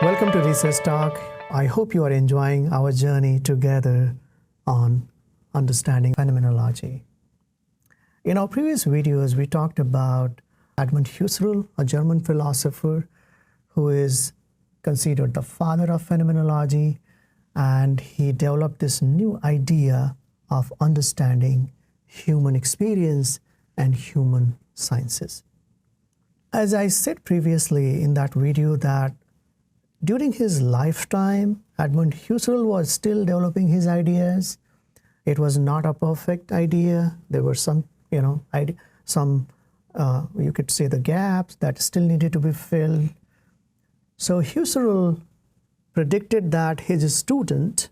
Welcome to Research Talk. I hope you are enjoying our journey together on understanding phenomenology. In our previous videos, we talked about Edmund Husserl, a German philosopher who is considered the father of phenomenology, and he developed this new idea of understanding human experience and human sciences. As I said previously in that video that during his lifetime, Edmund Husserl was still developing his ideas. It was not a perfect idea. There were some, you could say the gaps that still needed to be filled. So Husserl predicted that his student,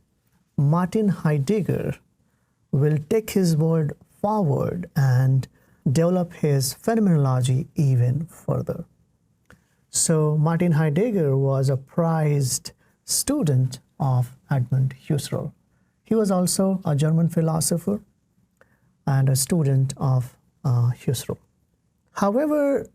Martin Heidegger, will take his work forward and develop his phenomenology even further. So Martin Heidegger was a prized student of Edmund Husserl. He was also a German philosopher and a student of Husserl. However,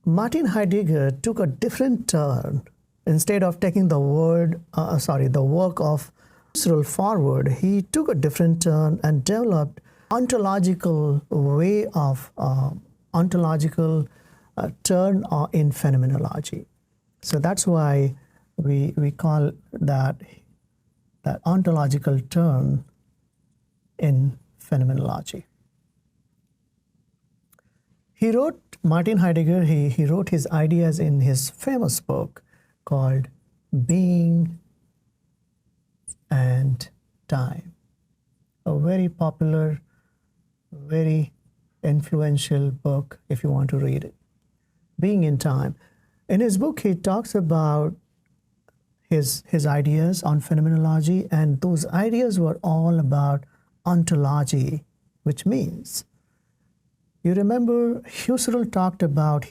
Martin Heidegger took a different turn. Instead of taking the work of Husserl forward, he took a different turn and developed ontological way of turn in phenomenology. So that's why we call that ontological turn in phenomenology. Martin Heidegger, he wrote his ideas in his famous book called Being and Time, a very popular, very influential book if you want to read it. Being in Time. In his book, he talks about his ideas on phenomenology, and those ideas were all about ontology, which means, you remember Husserl talked about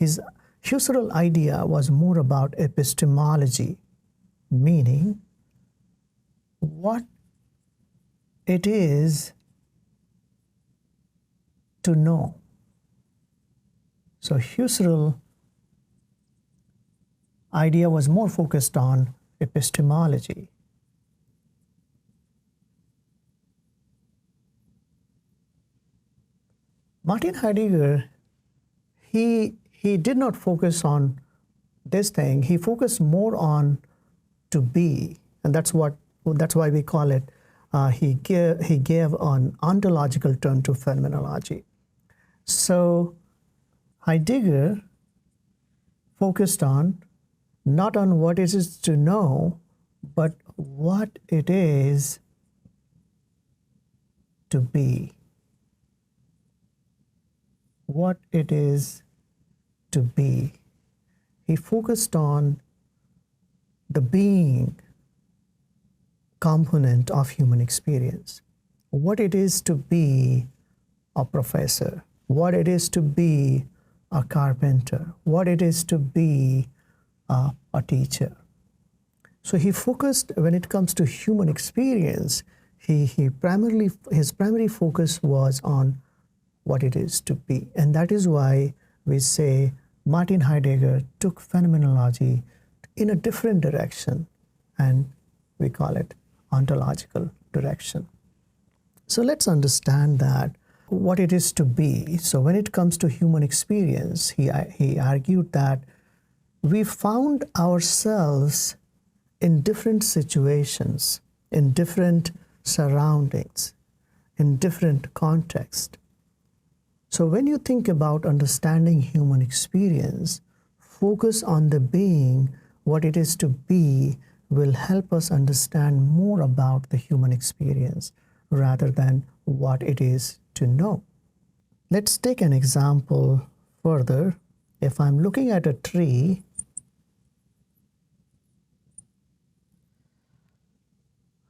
Husserl idea was more about epistemology, meaning what it is to know. So Husserl idea was more focused on epistemology. Martin Heidegger, he did not focus on this thing. He focused more on to be, and that's why we call it. He gave an ontological turn to phenomenology. So Heidegger focused on not on what it is to know, but what it is to be. What it is to be. He focused on the being component of human experience. What it is to be a professor. What it is to be a carpenter. What it is to be a teacher. So he focused, when it comes to human experience, his primary focus was on what it is to be. And that is why we say Martin Heidegger took phenomenology in a different direction, and we call it ontological direction. So let's understand that what it is to be. So when it comes to human experience, he argued that we found ourselves in different situations, in different surroundings, in different contexts. So when you think about understanding human experience, focus on the being, what it is to be, will help us understand more about the human experience rather than what it is to know. Let's take an example further. If I'm looking at a tree,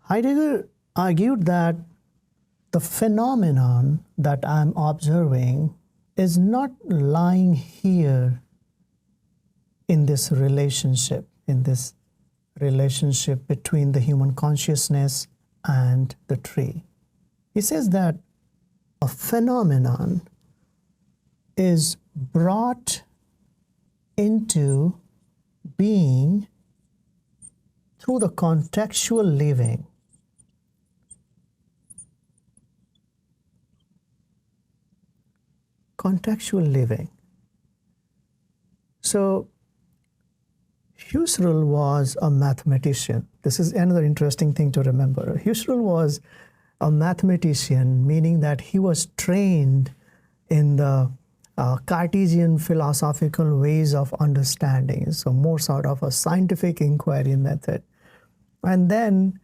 Heidegger argued that the phenomenon that I'm observing is not lying here in this relationship between the human consciousness and the tree. He says that a phenomenon is brought into being through the contextual living. Contextual living. So Husserl was a mathematician. This is another interesting thing to remember. Husserl was a mathematician, meaning that he was trained in the Cartesian philosophical ways of understanding, so more sort of a scientific inquiry method. And then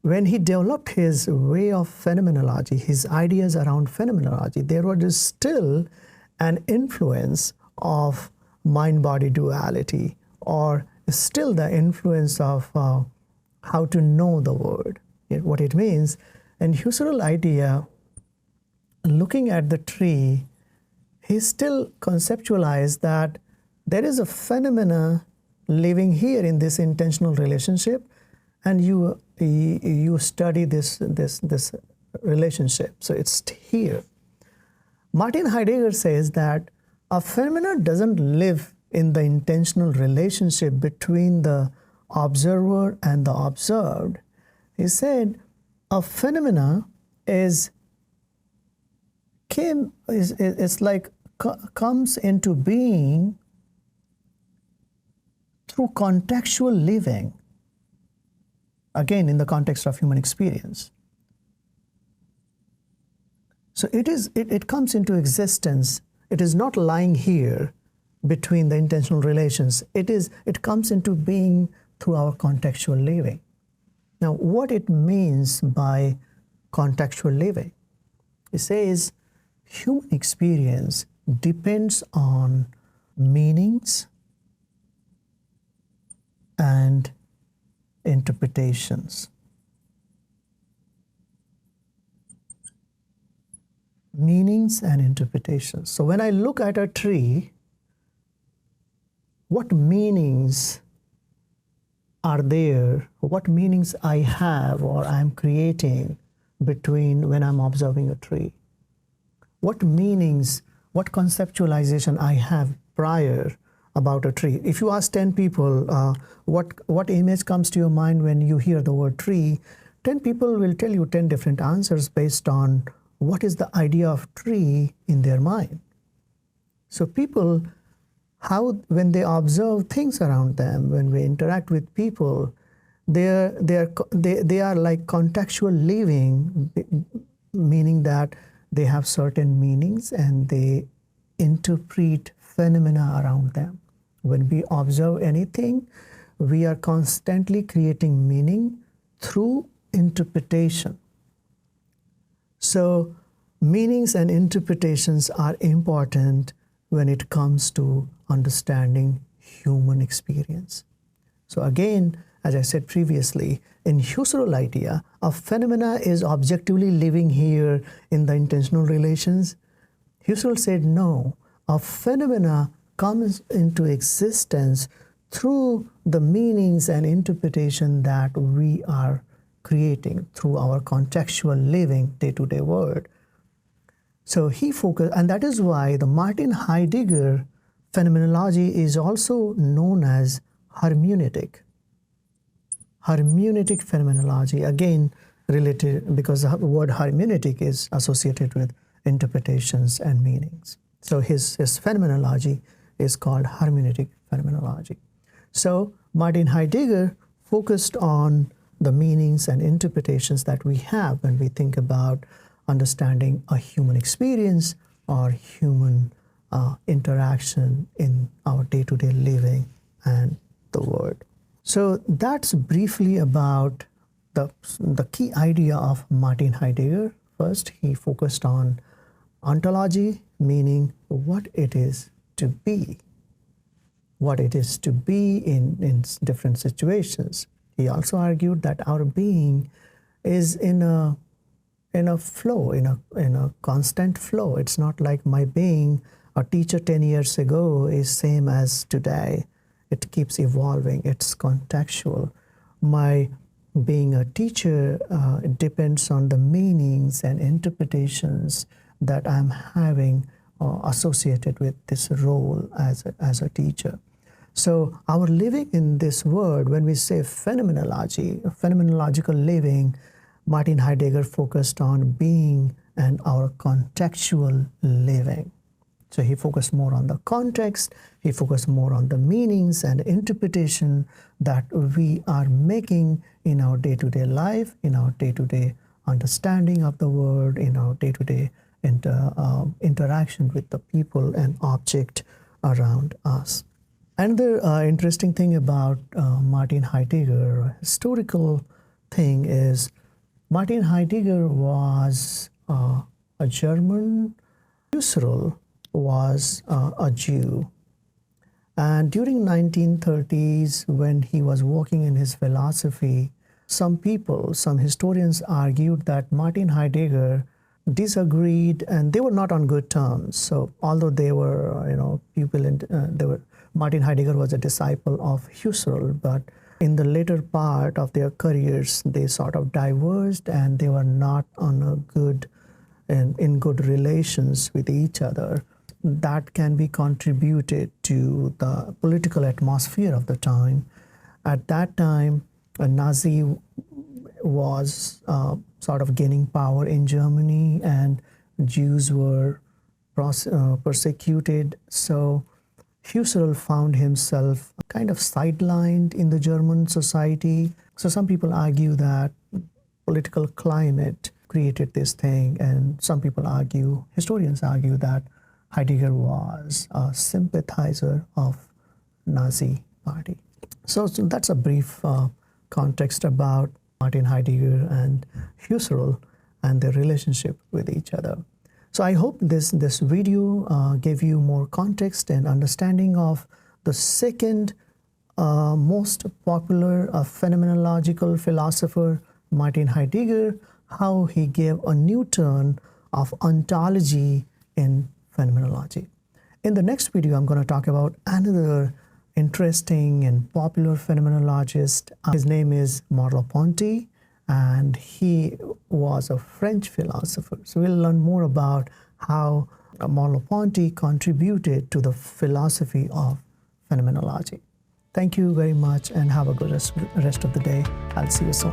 when he developed his way of phenomenology, his ideas around phenomenology, there was still an influence of mind-body duality, or still the influence of how to know the word, what it means. And Husserl's idea, looking at the tree, he still conceptualized that there is a phenomena living here in this intentional relationship, and you study this relationship. So it's here. Martin Heidegger says that a phenomena doesn't live in the intentional relationship between the observer and the observed. He said a phenomena comes into being through contextual living, again in the context of human experience. So it comes into existence. It is not lying here between the intentional relations. It comes into being through our contextual living. Now, what it means by contextual living? It says human experience depends on meanings and interpretations. Meanings and interpretations. So when I look at a tree, what meanings are there? What meanings I have or I'm creating between when I'm observing a tree? What meanings, what conceptualization I have prior about a tree? If you ask 10 people, what image comes to your mind when you hear the word tree, 10 people will tell you 10 different answers based on what is the idea of tree in their mind. So people, when they observe things around them, when we interact with people, they are like contextual living, meaning that they have certain meanings and they interpret phenomena around them. When we observe anything, we are constantly creating meaning through interpretation. So meanings and interpretations are important when it comes to understanding human experience. So again, as I said previously, in Husserl's idea, a phenomena is objectively living here in the intentional relations. Husserl said no, a phenomena comes into existence through the meanings and interpretation that we are creating through our contextual living day-to-day world. So he focused, and that is why the Martin Heidegger phenomenology is also known as hermeneutic. Hermeneutic phenomenology, again related because the word hermeneutic is associated with interpretations and meanings. So his phenomenology is called hermeneutic phenomenology. So Martin Heidegger focused on the meanings and interpretations that we have when we think about understanding a human experience or human interaction in our day-to-day living and the world. So that's briefly about the key idea of Martin Heidegger. First, he focused on ontology, meaning what it is to be, what it is to be in different situations. He also argued that our being is in a flow, in a constant flow. It's not like my being a teacher 10 years ago is same as today. It keeps evolving. It's contextual. My being a teacher depends on the meanings and interpretations that I'm having associated with this role as a teacher. So our living in this world, when we say phenomenology, phenomenological living, Martin Heidegger focused on being and our contextual living. So he focused more on the context, he focused more on the meanings and interpretation that we are making in our day-to-day life, in our day-to-day understanding of the world, in our day-to-day interaction with the people and object around us. Another interesting thing about Martin Heidegger, historical thing, is Martin Heidegger was a German. Husserl was a Jew. And during 1930s, when he was working in his philosophy, some historians argued that Martin Heidegger disagreed, and they were not on good terms. So although they were, Martin Heidegger was a disciple of Husserl, but in the later part of their careers, they sort of diverged, and they were not on a good in good relations with each other. That can be contributed to the political atmosphere of the time. At that time, a Nazi was sort of gaining power in Germany, and Jews were persecuted. So Husserl found himself kind of sidelined in the German society. So some people argue that political climate created this thing, and some people argue, historians argue, that Heidegger was a sympathizer of Nazi party. So that's a brief context about Martin Heidegger and Husserl and their relationship with each other. So I hope this video gave you more context and understanding of the second most popular phenomenological philosopher, Martin Heidegger, how he gave a new turn of ontology in phenomenology. In the next video, I'm going to talk about another interesting and popular phenomenologist. His name is Merleau-Ponty, and he was a French philosopher. So we'll learn more about how Merleau-Ponty contributed to the philosophy of phenomenology. Thank you very much, and have a good rest of the day. I'll see you soon.